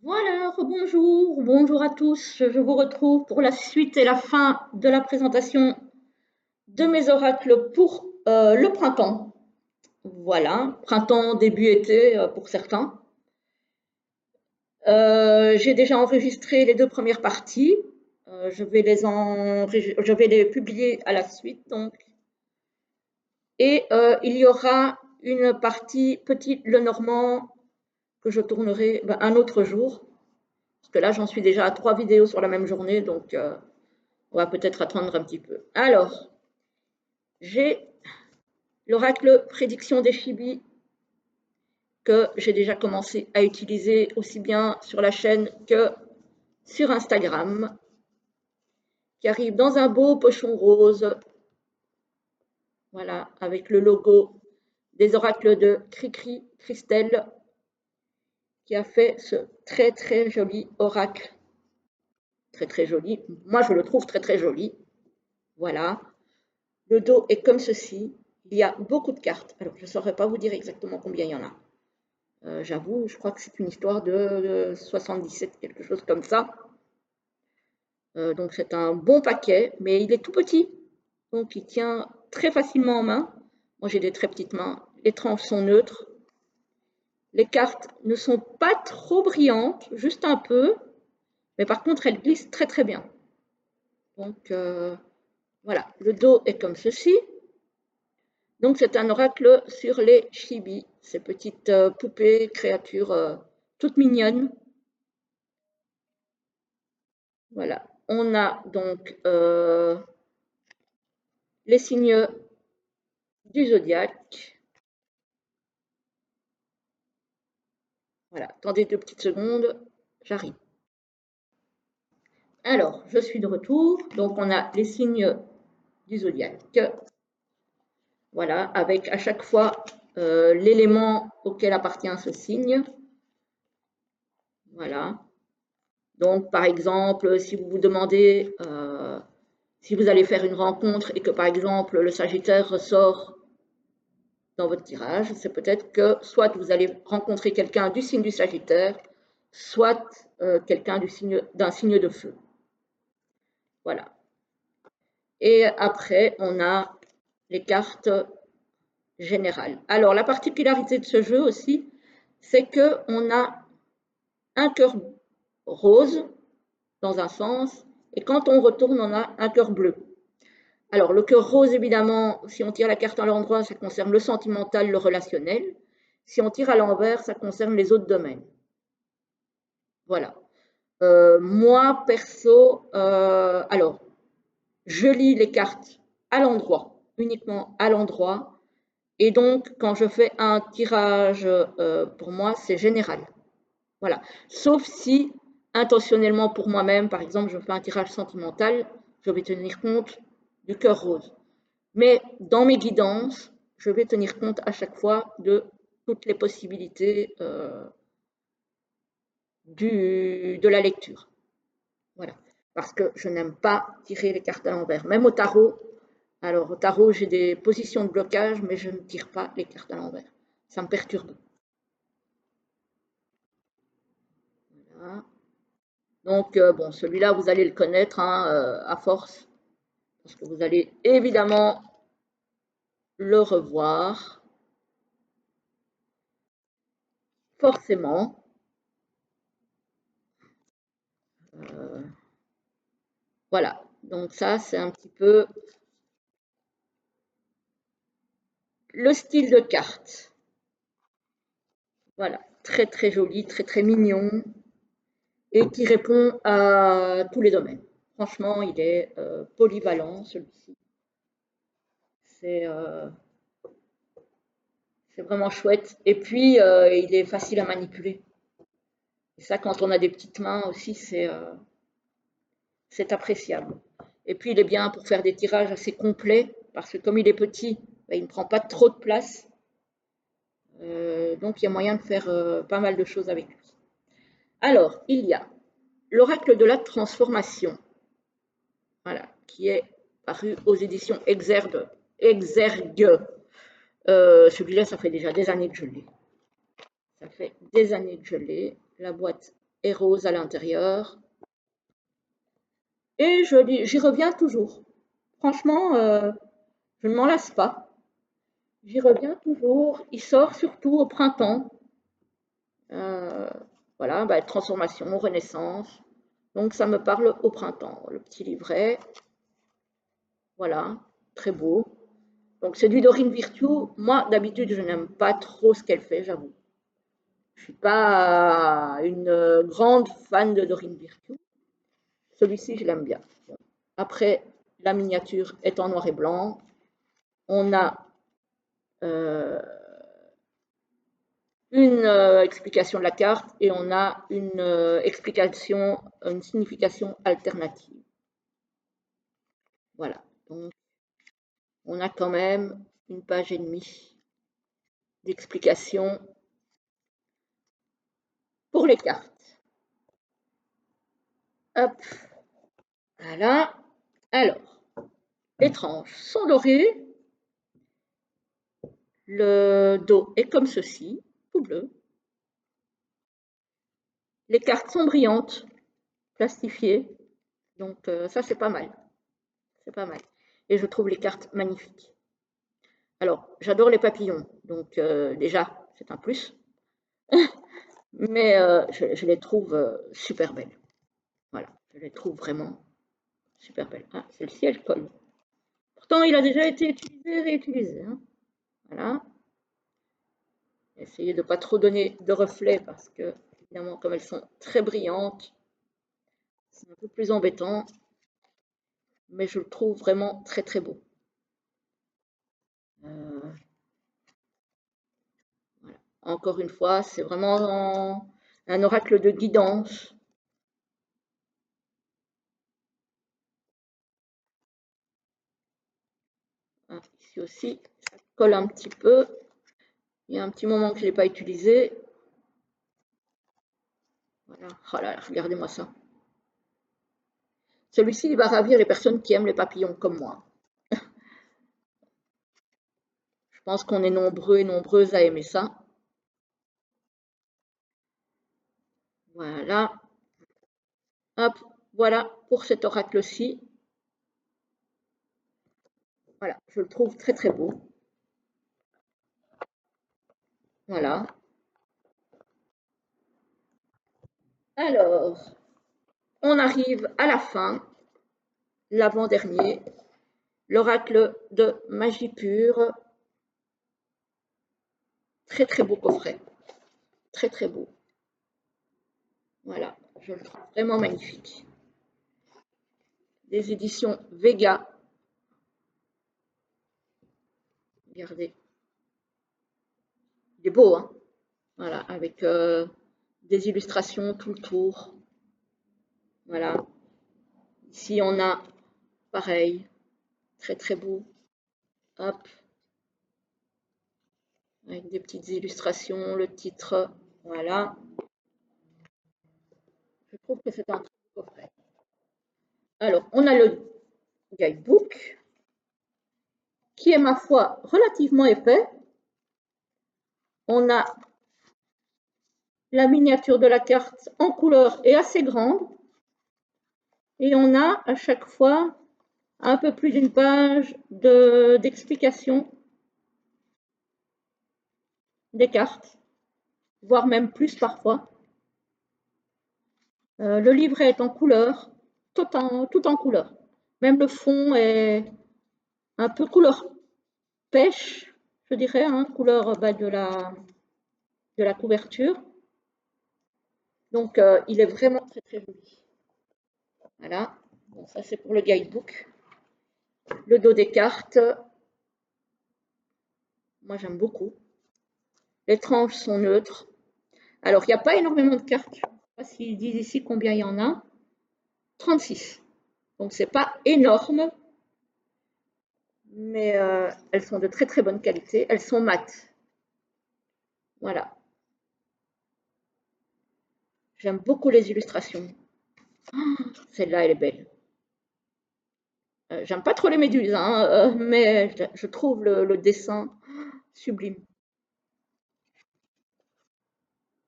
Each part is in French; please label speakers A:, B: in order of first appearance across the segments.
A: Voilà, rebonjour, bonjour à tous. Je vous retrouve pour la suite et la fin de la présentation de mes oracles pour le printemps. Voilà, printemps, début été pour certains. J'ai déjà enregistré les deux premières parties. Je vais les publier à la suite, donc. Et il y aura une partie petite Lenormand que je tournerai un autre jour. Parce que là, j'en suis déjà à 3 vidéos sur la même journée, donc on va peut-être attendre un petit peu. Alors, j'ai l'oracle prédiction des chibis que j'ai déjà commencé à utiliser aussi bien sur la chaîne que sur Instagram, qui arrive dans un beau pochon rose, voilà, avec le logo des oracles de Cricri Christelle, qui a fait ce très très joli oracle. Très très joli. Moi, je le trouve très très joli. Voilà. Le dos est comme ceci. Il y a beaucoup de cartes. Alors, je ne saurais pas vous dire exactement combien il y en a. J'avoue, je crois que c'est une histoire de 77, quelque chose comme ça. Donc, c'est un bon paquet, mais il est tout petit. Donc, il tient très facilement en main. Moi, j'ai des très petites mains. Les tranches sont neutres. Les cartes ne sont pas trop brillantes, juste un peu. Mais par contre, elles glissent très très bien. Donc, voilà. Le dos est comme ceci. Donc, c'est un oracle sur les chibis, ces petites poupées, créatures toutes mignonnes. Voilà. On a donc les signes du zodiaque. Voilà. Attendez 2 petites secondes, j'arrive. Alors, je suis de retour. Donc, on a les signes du zodiaque. Voilà, avec à chaque fois l'élément auquel appartient ce signe. Voilà. Donc, par exemple, si vous vous demandez si vous allez faire une rencontre et que, par exemple, le Sagittaire ressort dans votre tirage, c'est peut-être que soit vous allez rencontrer quelqu'un du signe du Sagittaire, soit quelqu'un d'un signe de feu. Voilà. Et après, on a les cartes générales. Alors, la particularité de ce jeu aussi, c'est qu'on a un cœur rose dans un sens, et quand on retourne, on a un cœur bleu. Alors, le cœur rose, évidemment, si on tire la carte à l'endroit, ça concerne le sentimental, le relationnel. Si on tire à l'envers, ça concerne les autres domaines. Voilà. Moi, perso, alors, je lis les cartes à l'endroit, uniquement à l'endroit. Et donc, quand je fais un tirage, pour moi, c'est général. Voilà. Sauf si, intentionnellement pour moi-même, par exemple, je fais un tirage sentimental, je vais tenir compte du cœur rose. Mais dans mes guidances, je vais tenir compte à chaque fois de toutes les possibilités de la lecture. Voilà. Parce que je n'aime pas tirer les cartes à l'envers. Même au tarot, alors au tarot, j'ai des positions de blocage, mais je ne tire pas les cartes à l'envers. Ça me perturbe. Voilà. Donc, bon, celui-là, vous allez le connaître hein, à force, parce que vous allez évidemment le revoir, forcément. Euh, voilà, donc ça, c'est un petit peu le style de carte. Voilà, très très joli, très très mignon, et qui répond à tous les domaines. Franchement, il est polyvalent, celui-ci. C'est vraiment chouette. Et puis, il est facile à manipuler. Et ça, quand on a des petites mains aussi, c'est appréciable. Et puis, il est bien pour faire des tirages assez complets, parce que comme il est petit, ben, il ne prend pas trop de place. Donc, il y a moyen de faire pas mal de choses avec lui. Alors, il y a l'oracle de la transformation, voilà, qui est paru aux éditions Exergue. Celui-là, ça fait déjà des années que je l'ai. Ça fait des années que je l'ai. La boîte et rose à l'intérieur. Et j'y reviens toujours. Franchement, je ne m'en lasse pas. J'y reviens toujours. Il sort surtout au printemps. Euh, voilà, bah, transformation, renaissance. Donc ça me parle au printemps. Le petit livret, voilà, très beau. Donc c'est du Dorine Virtue. Moi, d'habitude, je n'aime pas trop ce qu'elle fait, j'avoue. Je ne suis pas une grande fan de Dorine Virtue. Celui-ci, je l'aime bien. Après, la miniature est en noir et blanc. On a une explication de la carte et on a une explication, une signification alternative. Voilà. Donc, on a quand même une page et demie d'explication pour les cartes. Hop. Voilà. Alors, les tranches sont dorées. Le dos est comme ceci, tout bleu. Les cartes sont brillantes, plastifiées. Donc ça, c'est pas mal. C'est pas mal. Et je trouve les cartes magnifiques. Alors, j'adore les papillons. Donc déjà, c'est un plus. Mais je les trouve super belles. Voilà, je les trouve vraiment super belles. Ah, celle-ci, elle colle. Pourtant, il a déjà été utilisé et réutilisé. Hein. Voilà. Essayez de ne pas trop donner de reflets parce que, évidemment, comme elles sont très brillantes, c'est un peu plus embêtant. Mais je le trouve vraiment très très beau. Euh, voilà. Encore une fois, c'est vraiment un oracle de guidance. Ah, ici aussi, ça colle un petit peu. Il y a un petit moment que je ne l'ai pas utilisé. Voilà. Oh là là, regardez-moi ça. Celui-ci, il va ravir les personnes qui aiment les papillons comme moi. Je pense qu'on est nombreux et nombreuses à aimer ça. Voilà. Hop, voilà pour cet oracle-ci. Voilà, je le trouve très très beau. Voilà. Alors, on arrive à la fin, l'avant-dernier, l'oracle de magie pure. Très très beau coffret. Très très beau. Voilà, je le trouve vraiment magnifique. Des éditions Vega. Regardez. Il est beau, hein? Voilà, avec des illustrations tout le tour. Voilà. Ici, on a pareil. Très très beau. Hop. Avec des petites illustrations, le titre. Voilà. Je trouve que c'est un très beau coffret. Alors, on a le guidebook, qui est, ma foi, relativement épais. On a la miniature de la carte en couleur est assez grande. Et on a à chaque fois un peu plus d'une page d'explication des cartes, voire même plus parfois. Le livret est en couleur, tout en couleur. Même le fond est un peu couleur pêche, je dirais, hein, couleur de la couverture. Donc, il est vraiment très très joli. Voilà, bon, ça c'est pour le guidebook. Le dos des cartes, moi j'aime beaucoup. Les tranches sont neutres. Alors, il n'y a pas énormément de cartes. Je ne sais pas s'ils disent ici combien il y en a. 36. Donc, ce n'est pas énorme, mais elles sont de très très bonne qualité. Elles sont mates. Voilà. J'aime beaucoup les illustrations. Celle-là, elle est belle. J'aime pas trop les méduses, hein, mais je trouve le dessin sublime.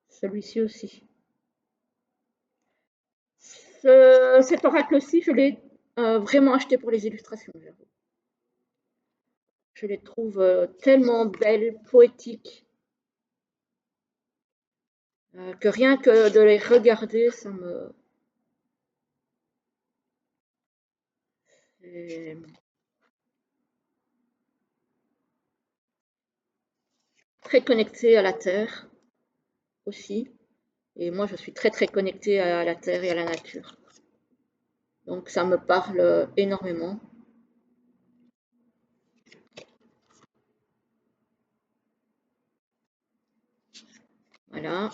A: Celui-ci aussi. cet oracle-ci, je l'ai vraiment acheté pour les illustrations, j'avoue. Je les trouve tellement belles, poétiques, que rien que de les regarder, ça me... C'est très connecté à la terre aussi. Et moi, je suis très très connectée à la terre et à la nature. Donc ça me parle énormément. Voilà.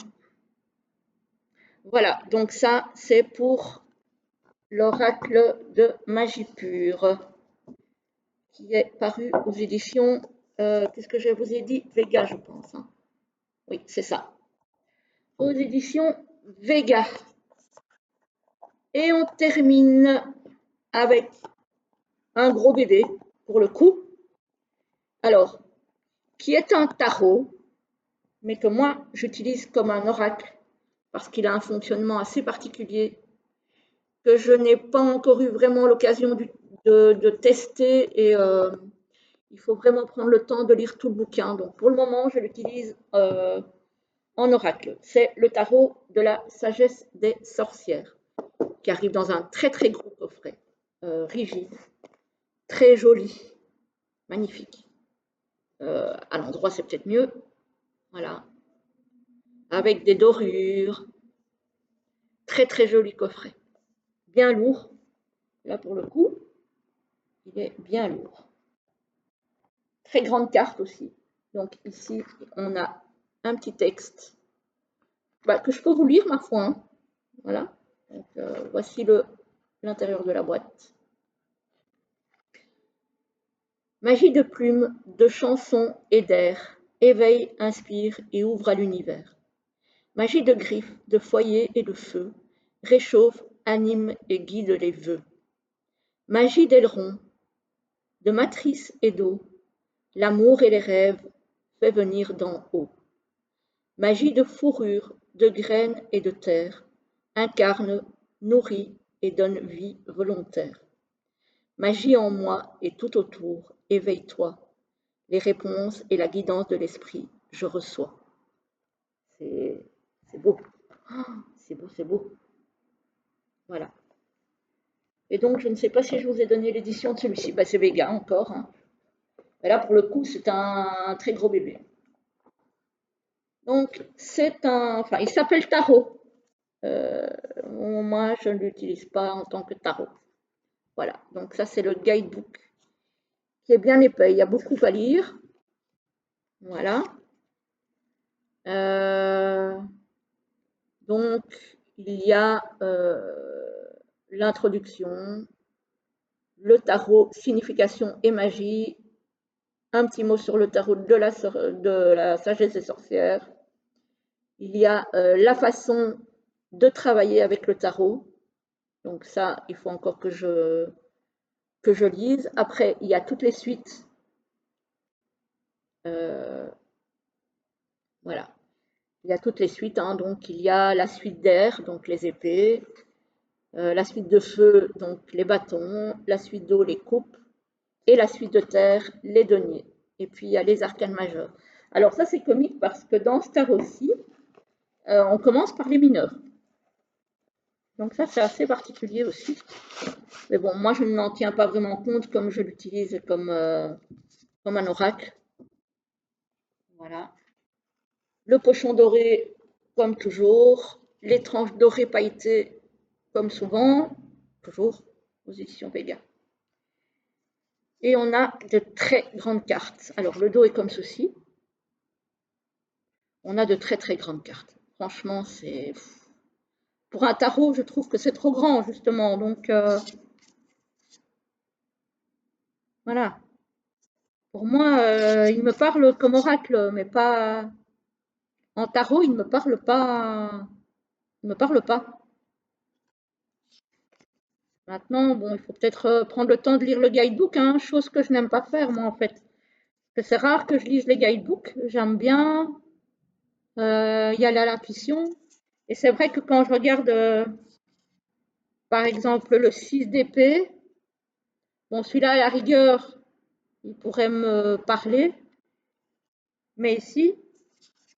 A: Voilà, donc ça, c'est pour l'oracle de magie pure, qui est paru aux éditions, qu'est-ce que je vous ai dit? Vega, je pense. Hein. Oui, c'est ça. Aux éditions Vega. Et on termine avec un gros bébé, pour le coup. Alors, qui est un tarot, mais que moi, j'utilise comme un oracle, parce qu'il a un fonctionnement assez particulier, que je n'ai pas encore eu vraiment l'occasion de tester, et il faut vraiment prendre le temps de lire tout le bouquin. Donc, pour le moment, je l'utilise en oracle. C'est le tarot de la sagesse des sorcières, qui arrive dans un très très gros coffret, rigide, très joli, magnifique. À l'endroit, c'est peut-être mieux. Voilà. Avec des dorures. Très très joli coffret. Bien lourd. Là, pour le coup, il est bien lourd. Très grande carte aussi. Donc ici, on a un petit texte que je peux vous lire, ma foi. Hein. Voilà. Donc, voici l'intérieur de la boîte. Magie de plumes, de chansons et d'air, éveille, inspire et ouvre à l'univers. Magie de griffes, de foyer et de feu, réchauffe, anime et guide les vœux. Magie d'aileron, de matrice et d'eau, l'amour et les rêves fait venir d'en haut. Magie de fourrure, de graines et de terre, incarne, nourrit et donne vie volontaire. Magie en moi et tout autour, éveille-toi. Les réponses et la guidance de l'esprit, je reçois. C'est beau. Oh, c'est beau, c'est beau. Voilà. Et donc, je ne sais pas si je vous ai donné l'édition de celui-ci. Bah, c'est Vega encore. Hein. Mais là, pour le coup, c'est un très gros bébé. Donc, c'est un... Enfin, il s'appelle tarot. Moi, je ne l'utilise pas en tant que tarot. Voilà. Donc, ça, c'est le guidebook qui est bien épais. Il y a beaucoup à lire. Voilà. Donc, il y a l'introduction, le tarot, signification et magie, un petit mot sur le tarot de la sagesse des sorcières. Il y a la façon de travailler avec le tarot. Donc ça, il faut encore que je lise. Après, il y a toutes les suites. Voilà. Il y a toutes les suites. Hein. Donc, il y a la suite d'air, donc les épées. La suite de feu, donc les bâtons. La suite d'eau, les coupes. Et la suite de terre, les deniers. Et puis, il y a les arcanes majeurs. Alors ça, c'est comique parce que dans ce tarot-ci, on commence par les mineurs. Donc ça, c'est assez particulier aussi. Mais bon, moi, je n'en tiens pas vraiment compte comme je l'utilise comme un oracle. Voilà. Le pochon doré, comme toujours. Les tranches dorées pailletées, comme souvent. Toujours aux éditions Vega. Et on a de très grandes cartes. Alors, le dos est comme ceci. On a de très très grandes cartes. Franchement, c'est... Pour un tarot, je trouve que c'est trop grand, justement. Donc, voilà. Pour moi, il me parle comme oracle, mais pas... En tarot, il ne me parle pas. Il me parle pas. Maintenant, bon, il faut peut-être prendre le temps de lire le guidebook, hein, chose que je n'aime pas faire, moi, en fait. Parce que c'est rare que je lise les guidebooks. J'aime bien y aller à l'intuition. Et c'est vrai que quand je regarde Par exemple, le 6 d'épée. Bon, celui-là, à la rigueur, il pourrait me parler. Mais ici,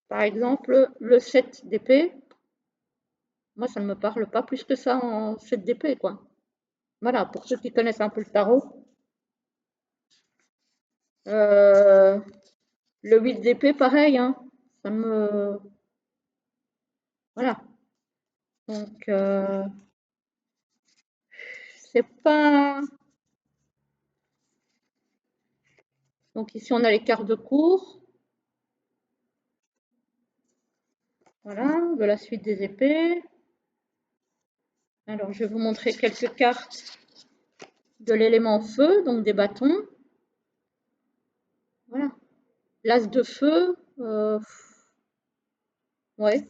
A: par exemple, le 7 d'épée, moi, ça ne me parle pas plus que ça en 7 d'épée, quoi. Voilà, pour ceux qui connaissent un peu le tarot. Euh, le 8 d'épée, pareil, hein. Ça me... Voilà. Donc, c'est pas... Donc ici, on a les cartes de cours. Voilà, de la suite des épées. Alors, je vais vous montrer quelques cartes de l'élément feu, donc des bâtons. Voilà. L'as de feu, ouais,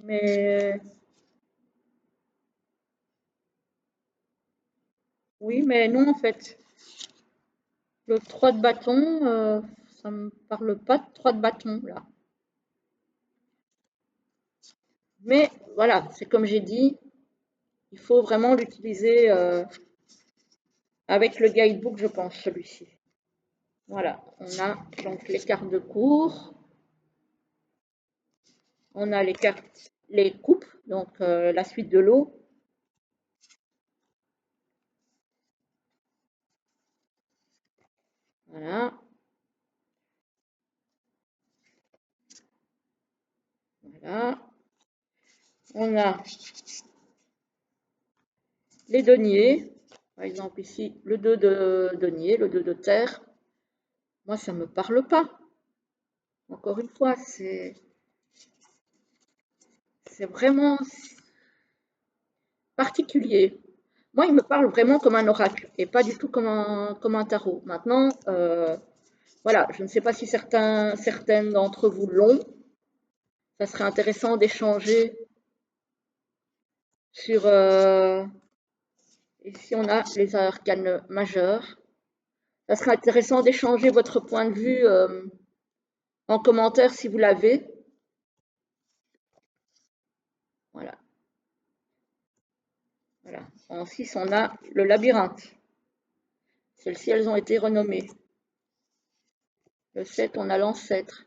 A: mais oui, mais non en fait. Le 3 de bâton, ça me parle pas de 3 de bâton là. Mais voilà, c'est comme j'ai dit, il faut vraiment l'utiliser avec le guidebook, je pense, celui-ci. Voilà, on a donc les cartes de cours, on a les cartes, les coupes, donc la suite de l'eau. Voilà, voilà. On a les deniers, par exemple ici, le 2 de denier, le 2 de terre. Moi, ça ne me parle pas. Encore une fois, c'est vraiment particulier. Moi, il me parle vraiment comme un oracle et pas du tout comme un tarot. Maintenant, voilà, je ne sais pas si certaines d'entre vous l'ont. Ça serait intéressant d'échanger sur... ici, on a les arcanes majeurs. Ça serait intéressant d'échanger votre point de vue en commentaire si vous l'avez. Voilà. Voilà. En 6, on a le labyrinthe. Celles-ci, elles ont été renommées. Le 7, on a l'ancêtre.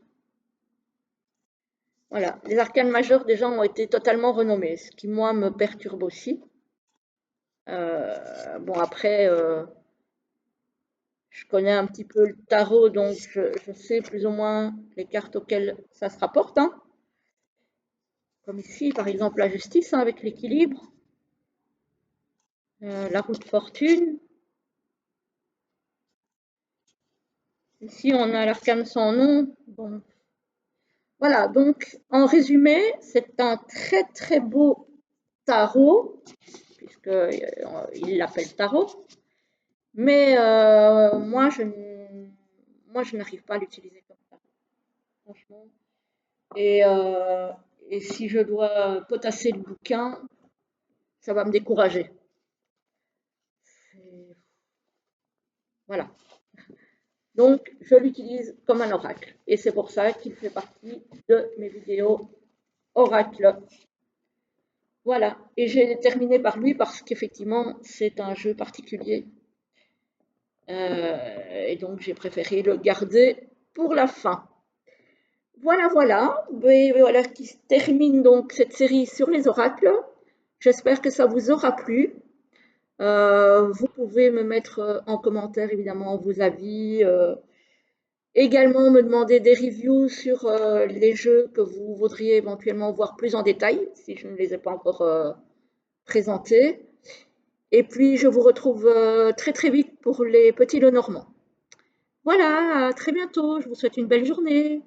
A: Voilà. Les arcanes majeurs, déjà, ont été totalement renommés, ce qui, moi, me perturbe aussi. Bon, après, je connais un petit peu le tarot, donc je sais plus ou moins les cartes auxquelles ça se rapporte, hein. Comme ici, par exemple, la justice, hein, avec l'équilibre. La roue de fortune. Ici, on a l'arcane sans nom. Bon. Voilà, donc en résumé, c'est un très très beau tarot, puisqu'il l'appelle tarot, mais moi, je n'arrive pas à l'utiliser comme ça, franchement. Et, euh, et si je dois potasser le bouquin, ça va me décourager. Voilà. Donc, je l'utilise comme un oracle. Et c'est pour ça qu'il fait partie de mes vidéos oracle. Voilà. Et j'ai terminé par lui parce qu'effectivement, c'est un jeu particulier. Et donc, j'ai préféré le garder pour la fin. Voilà, voilà. Et voilà qui se termine donc cette série sur les oracles. J'espère que ça vous aura plu. Vous pouvez me mettre en commentaire évidemment vos avis. Également me demander des reviews sur les jeux que vous voudriez éventuellement voir plus en détail, si je ne les ai pas encore présentés. Et puis, je vous retrouve très très vite pour les petits Lenormand. Voilà, à très bientôt. Je vous souhaite une belle journée.